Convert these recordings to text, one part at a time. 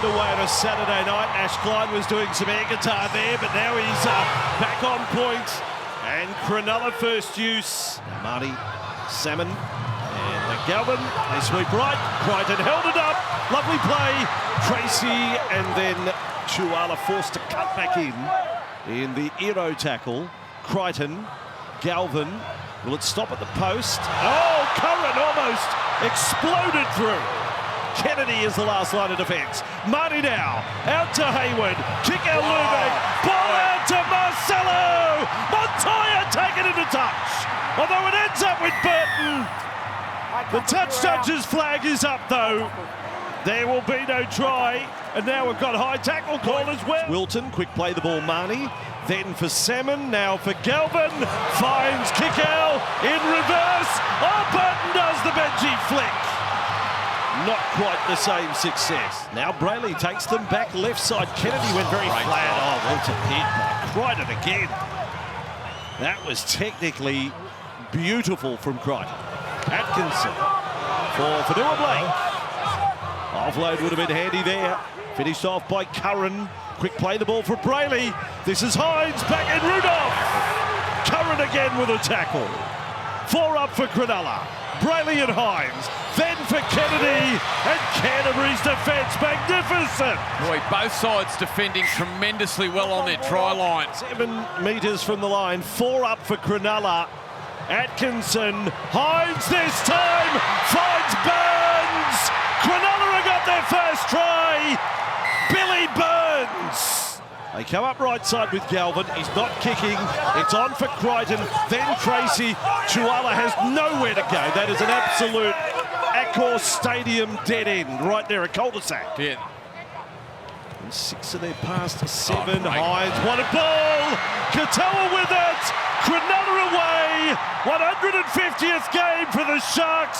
underway on a Saturday night. Ash Klein was doing some air guitar there, but now he's back on point. And Cronulla first use. Marty, Salmon, and Galvin. They sweep right. Crichton held it up. Lovely play. Tracy, and then Chuala forced to cut back in the Eero tackle. Crichton, Galvin. Will it stop at the post? Oh, Curran almost exploded through. Kennedy is the last line of defence. Marty now, out to Hayward. Kick out Lubeck. Ball out to Marcelo. Montoya taken into touch. Although it ends up with Burton. The touch judge's flag is up though. There will be no try. And now we've got high tackle call as well. Wilton, quick play the ball, Marnie. Then for Salmon, now for Galvin. Finds kick out in reverse. Oh, Burton does the Benji flick. Not quite the same success. Now Brayley takes them back left side. Kennedy went very flat. Oh, Wilton hit by Crichton again. That was technically beautiful from Crichton. Atkinson for Fanua Blake. Offload would have been handy there. Finished off by Curran. Quick play the ball for Brayley. This is Hines back in Rudolph. Curran again with a tackle. 4 up for Cronulla. Brayley and Hines. Then for Kennedy. And Canterbury's defence magnificent. Boy, both sides defending tremendously well on their try line. 7 metres from the line. 4 up for Cronulla. Atkinson. Hines this time. Finds Burns. Cronulla have got their first try. Billy Burns. They come up right side with Galvin. He's not kicking. It's on for Crichton. Then Tracy. Chuala has nowhere to go. That is an absolute Accor Stadium dead end right there, a cul-de-sac. Yeah. And 6 of their past 7. Hines, what a ball! Katoa with it. Cronulla away. 150th game for the Sharks.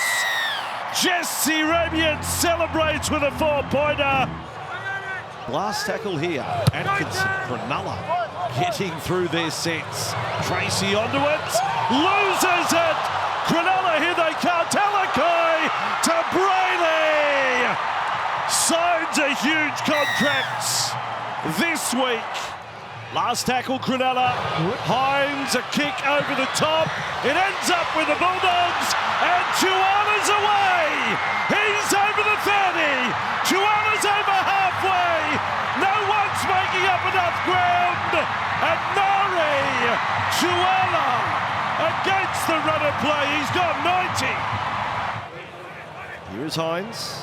Jesse Ramian celebrates with a 4-pointer. Last tackle here. Atkinson, Cronulla getting through their sets. Tracy onto it. Loses it. Cronulla, here they come. Talakai to Brayley. Signs a huge contract this week. Last tackle, Cronulla. Hines, a kick over the top. It ends up with the Bulldogs. And Chuala's away. He's over the 30. Chuala's over halfway. No one's making up enough ground. And Nari Chuala against the runner play. He's got 90. Here is Hines.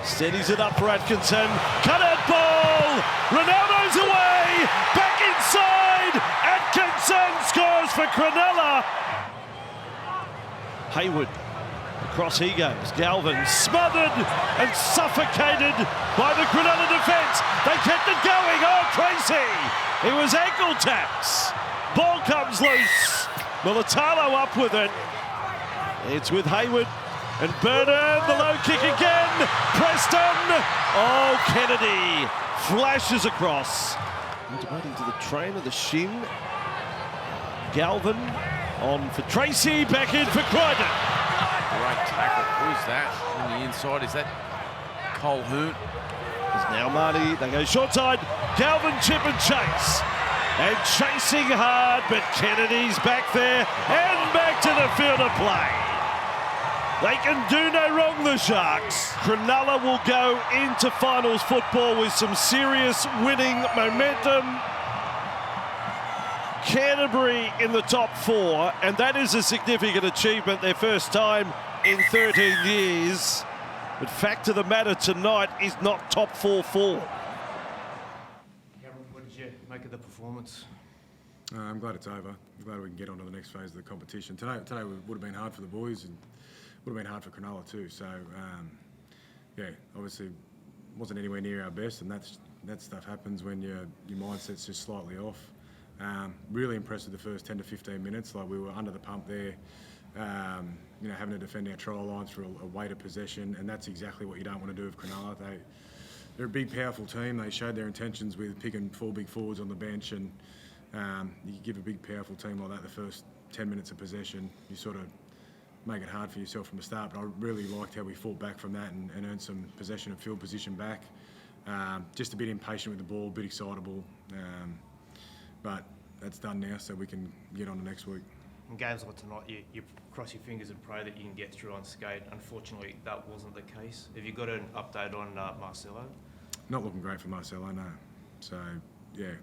Steadies it up for Atkinson. Cut out ball. Ronaldo's away. Back inside. Atkinson scores for Cronulla. Hayward. Across he goes. Galvin smothered and suffocated by the Cronulla defence. They kept it going. Oh, Tracy. It was ankle taps. Ball comes loose. Militalo up with it. It's with Hayward. And Bernard, the low kick again. Preston. Oh, Kennedy flashes across. Waiting to the train of the shin. Galvin on for Tracy. Back in for Crichton. Great tackle. Who's that on the inside? Is that Cole Hoot? There's now Marty. They go short side. Galvin, chip and chase. And chasing hard, but Kennedy's back there and back to the field of play. They can do no wrong, the Sharks. Cronulla will go into finals football with some serious winning momentum. Canterbury in the top 4, and that is a significant achievement, their first time in 13 years. But fact of the matter tonight is not top 4 form. What did you make of the performance? I'm glad it's over. I'm glad we can get on to the next phase of the competition. Today would have been hard for the boys and would have been hard for Cronulla too. So, yeah, obviously wasn't anywhere near our best, and that stuff happens when your mindset's just slightly off. Really impressed with the first 10 to 15 minutes. Like, we were under the pump there, you know, having to defend our try line through a weight of possession, and that's exactly what you don't want to do with Cronulla. They're a big, powerful team. They showed their intentions with picking 4 big forwards on the bench, and you give a big, powerful team like that the first 10 minutes of possession, you sort of make it hard for yourself from the start. But I really liked how we fought back from that and earned some possession and field position back. Just a bit impatient with the ball, a bit excitable, but that's done now, so we can get on to next week. In games like tonight, you cross your fingers and pray that you can get through unscathed. Unfortunately, that wasn't the case. Have you got an update on Marcelo? Not looking great for Marcelo, no. So, yeah,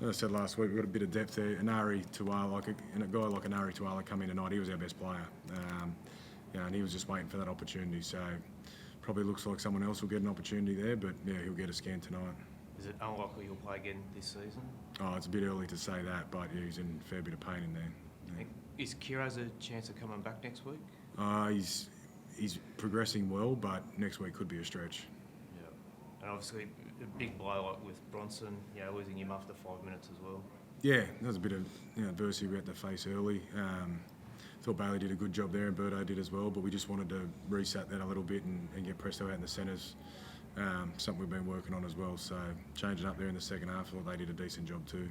as I said last week, we've got a bit of depth there. Anari Tuala, and a guy like Anari Tuala come in tonight, he was our best player. And he was just waiting for that opportunity. So, probably looks like someone else will get an opportunity there, but yeah, he'll get a scan tonight. Is it unlikely he'll play again this season? Oh, it's a bit early to say that, but yeah, he's in a fair bit of pain in there. Yeah. Is Kiro's a chance of coming back next week? He's progressing well, but next week could be a stretch. Yeah, and obviously a big blow like with Bronson, losing him after 5 minutes as well. Yeah, there was a bit of adversity we had to face early. Thought Bailey did a good job there and Birdo did as well, but we just wanted to reset that a little bit and get Presto out in the centres. Something we've been working on as well, so changing up there in the second half, I thought they did a decent job too.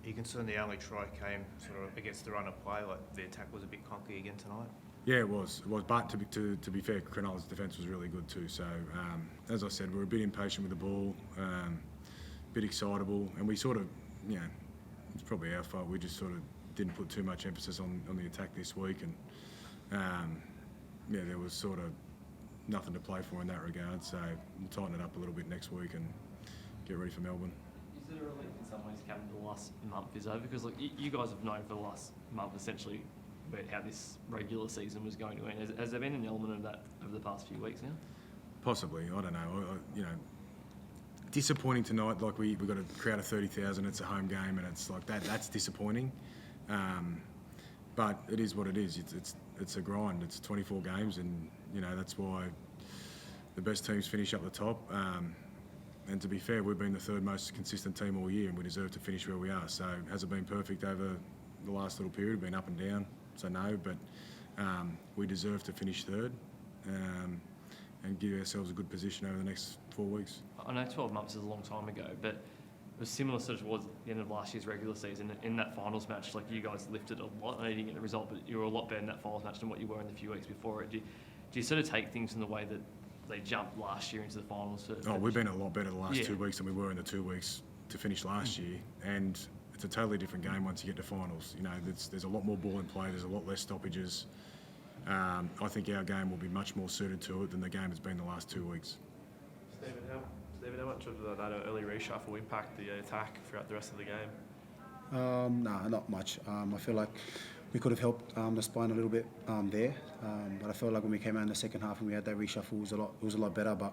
Are you concerned the only try came sort of against the run of play, like the attack was a bit clunky again tonight? Yeah, it was. But to be fair, Cronulla's defence was really good too. So as I said, we're a bit impatient with the ball, a bit excitable, and we sort of, it's probably our fault. We just sort of didn't put too much emphasis on the attack this week, and there was sort of nothing to play for in that regard. So we'll tighten it up a little bit next week and get ready for Melbourne. Is it a relief in some ways coming the last month is over? Because you guys have known for the last month essentially how this regular season was going to end. Has there been an element of that over the past few weeks now? Possibly. I don't know. Disappointing tonight. Like we got a crowd of 30,000. It's a home game, and it's like that. That's disappointing. But it is what it is. It's a grind. It's 24 games, and that's why the best teams finish up the top. And to be fair, we've been the third most consistent team all year, and we deserve to finish where we are. So has it been perfect over the last little period? Been up and down, so no. But we deserve to finish third and give ourselves a good position over the next 4 weeks. I know 12 months is a long time ago, but it was similar sort of towards the end of last year's regular season. In that finals match, like you guys lifted a lot. I know you didn't get the result, but you were a lot better in that finals match than what you were in the few weeks before it. Do you sort of take things in the way that they jumped last year into the finals? We've been a lot better the last 2 weeks than we were in the 2 weeks to finish last year, and it's a totally different game once you get to finals. There's a lot more ball in play. There's a lot less stoppages. I think our game will be much more suited to it than the game has been the last 2 weeks. Stephen, how much of that early reshuffle impact the attack throughout the rest of the game? No, not much. I feel like we could have helped the spine a little bit there, but I felt like when we came out in the second half and we had that reshuffle, it was a lot better. But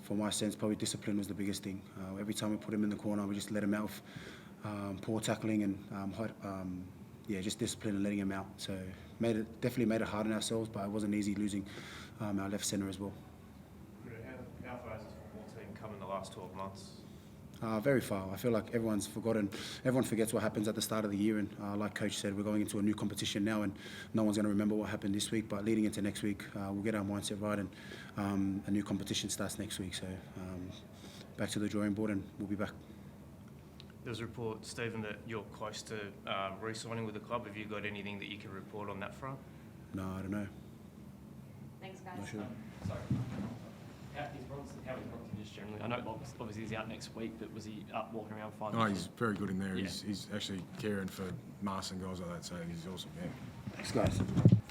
for my sense, probably discipline was the biggest thing. Every time we put him in the corner, we just let him out with poor tackling and just discipline and letting him out. So definitely made it hard on ourselves, but it wasn't easy losing our left centre as well. How far has this football team come in the last 12 months? Very far. I feel like everyone's forgotten. Everyone forgets what happens at the start of the year, and like Coach said, we're going into a new competition now, and no one's going to remember what happened this week. But leading into next week, we'll get our mindset right, and a new competition starts next week. So back to the drawing board, and we'll be back. There's a report, Stephen, that you're close to re-signing with the club. Have you got anything that you can report on that front? No, I don't know. Thanks, guys. Not sure. Sorry. How is Bronson just generally? I know obviously he's out next week, but was he up walking around fine? Oh, he's very good in there. Yeah. He's actually caring for Mars and guys like that, so he's awesome. Yeah. Thanks, guys.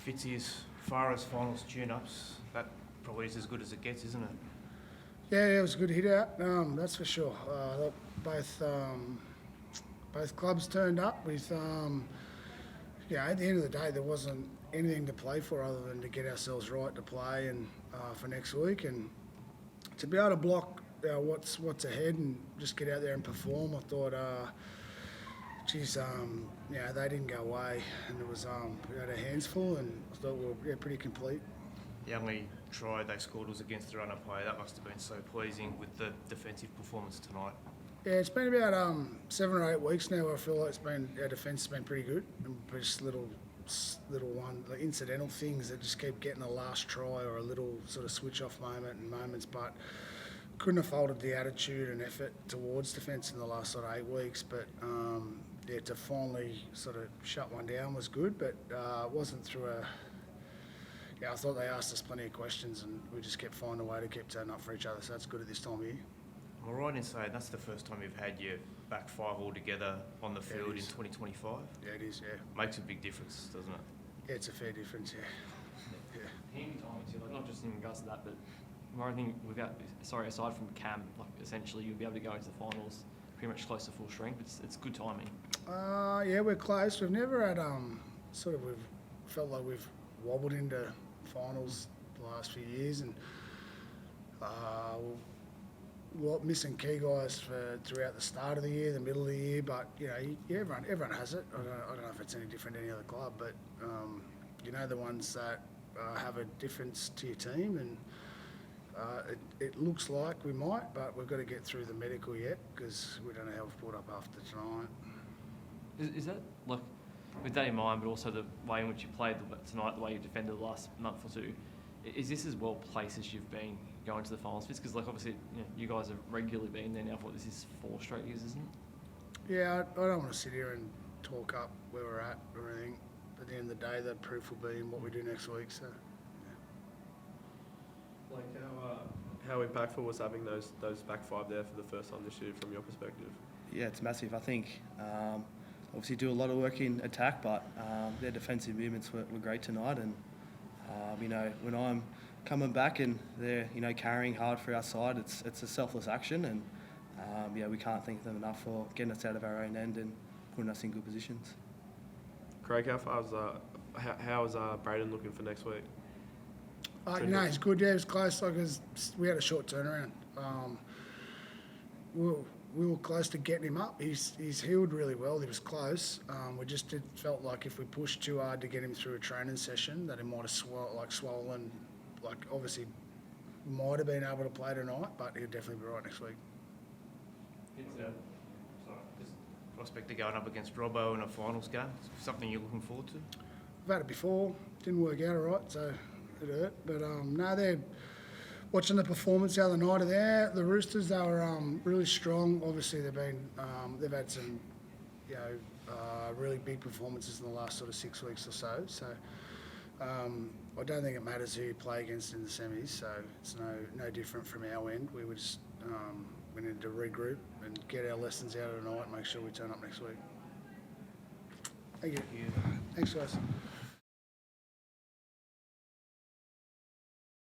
Fitzy, as far as finals tune-ups, that probably is as good as it gets, isn't it? Yeah, it was a good hit out. That's for sure. Both clubs turned up with. At the end of the day, there wasn't anything to play for other than to get ourselves right to play and for next week, and to be able to block what's ahead and just get out there and perform. I thought, they didn't go away, and it was we had our hands full, and I thought we were pretty complete. The only try they scored was against the run-up play. That must have been so pleasing with the defensive performance tonight. Yeah, it's been about 7 or 8 weeks now where I feel like our defence has been pretty good, and just little like incidental things that just keep getting a last try or a little sort of switch-off moments, but couldn't have folded the attitude and effort towards defence in the last sort of 8 weeks. But to finally sort of shut one down was good, but it wasn't through yeah, I thought they asked us plenty of questions, and we just kept finding a way to keep turning up for each other. So that's good at this time of year. Am I right in saying that's the first time you've had your back five all together on the field in 2025? Yeah, it is. Yeah, Makes a big difference, doesn't it? yeah, it's a fair difference. Yeah, yeah. Handy timing too, like not just in regards to that, but I think aside from Cam, like essentially you'll be able to go into the finals pretty much close to full strength. It's good timing. Yeah, we're close. We've never had we've felt like we've wobbled into finals the last few years, and we're missing key guys throughout the start of the year, the middle of the year. But you know, everyone has it. I don't know if it's any different than any other club, but you know, the ones that have a difference to your team, and it looks like we might, but we've got to get through the medical yet because we don't know how we've brought up after tonight. Is that, like, with that in mind, but also the way in which you played tonight, the way you defended the last month or two, is this as well placed as you've been going to the finals? Because, like, obviously, you guys have regularly been there now for this is 4 straight years, isn't it? Yeah, I don't want to sit here and talk up where we're at or anything. At the end of the day, the proof will be in what we do next week. So, yeah. Like how impactful was having those back five there for the first time this year from your perspective? Yeah, it's massive. I think obviously do a lot of work in attack, but their defensive movements were great tonight. And you know, when I'm coming back and they're carrying hard for our side, it's a selfless action, and yeah, we can't thank them enough for getting us out of our own end and putting us in good positions. Craig, how's Braden looking for next week? He's good. Yeah, it was close. Like, we had a short turnaround. We were close to getting him up. He's healed really well. He was close. We just felt like if we pushed too hard to get him through a training session, that he might have swollen. Like, obviously, might have been able to play tonight, but he'll definitely be right next week. Prospect of going up against Robbo in a finals game. Something you're looking forward to? We've had it before. Didn't work out all right, so it hurt. But no, they're watching the performance the other night of there. The Roosters, they were really strong. Obviously, they've had some really big performances in the last sort of 6 weeks or so. So I don't think it matters who you play against in the semis. So it's no different from our end. We were just we need to regroup and get our lessons out of tonight and make sure we turn up next week. Thank you. Thanks, guys.